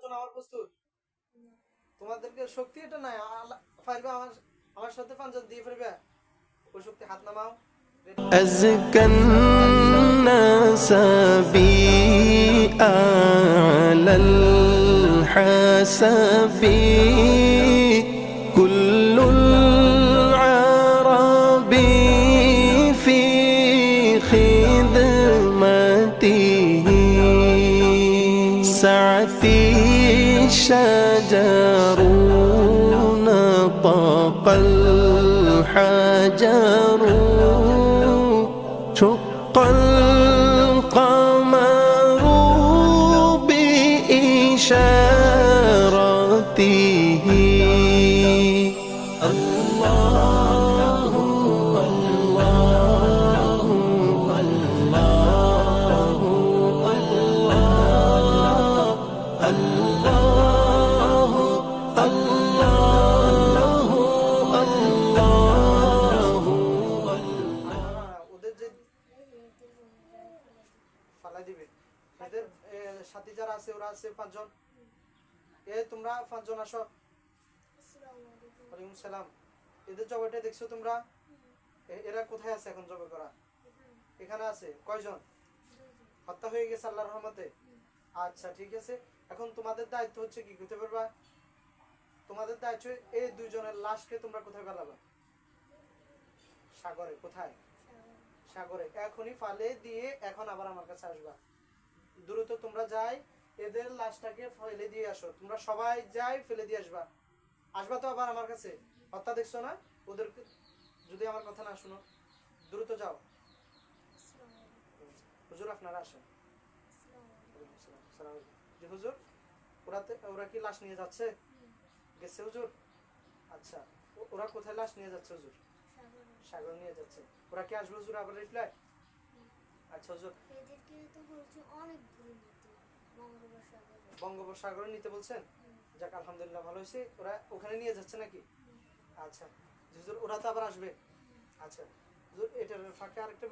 জন্য আমার প্রস্তুত? তোমাদেরকে শক্তি এটা নাই, পারবে আমার সাথে পাঞ্জাব দিয়ে ফেলবে, ওই শক্তি হাত নামাও। أزكى الناس بي على الحسب كل العرب في خدمته سعتي الشجر نطق الحجر شق القمر بإشارته الله الله الله الله ওদের যে ফালাই দিবে, এদের সাথী যারা আছে ওরা আছে 5 জন। তোমরা 5 জন আসো। ওয়ালাইকুম সালাম। এদের জবাইটা দেখছো তোমরা? এরা কোথায় আছে এখন জবাই করা? এখানে আছে। কয়জন? হত্যা হয়ে গেছে আল্লাহর রহমতে। আচ্ছা ঠিক আছে, এখন তোমাদের দায়িত্ব হচ্ছে কি করতে পারবা? তোমাদের দায়িত্ব এই 2 জনের লাশকে তোমরা কোথায় ফেলাবা? সাগরে। কোথায়? সাগরে। এখনই ফালে দিয়ে এখন আবার আমার কাছে আসবা। দ্রুত তোমরা যাই এদের লাশটাকে ফেলে দিয়ে আসো। তোমরা সবাই যাই ফেলে দিয়ে আসবা। আসবা তো আবার আমার কাছে। হত্যা দেখছো না ওদের, যদি আমার কথা না শুনো দ্রুত যাও। হুজুর আপনারা আসেন। জি হুজুর, ওরা কি লাশ নিয়ে যাচ্ছে? গেছে হুজুর। আচ্ছা ওরা কোথায় লাশ নিয়ে যাচ্ছে হুজুর? সাগর নিয়ে যাচ্ছে। ওরা কি আসবে হুজুর আবার রিপ্লাই? আচ্ছা হুজুর, বঙ্গোপসাগরে নিতে বলছেন? যাক আলহামদুলিল্লাহ, ভালো হয়েছে। ওরা ওখানে নিয়ে যাচ্ছে নাকি? আচ্ছা হুজুর, ওরা তো আবার আসবে। আচ্ছা হুজুর, এটার ফাঁকে আরেকটা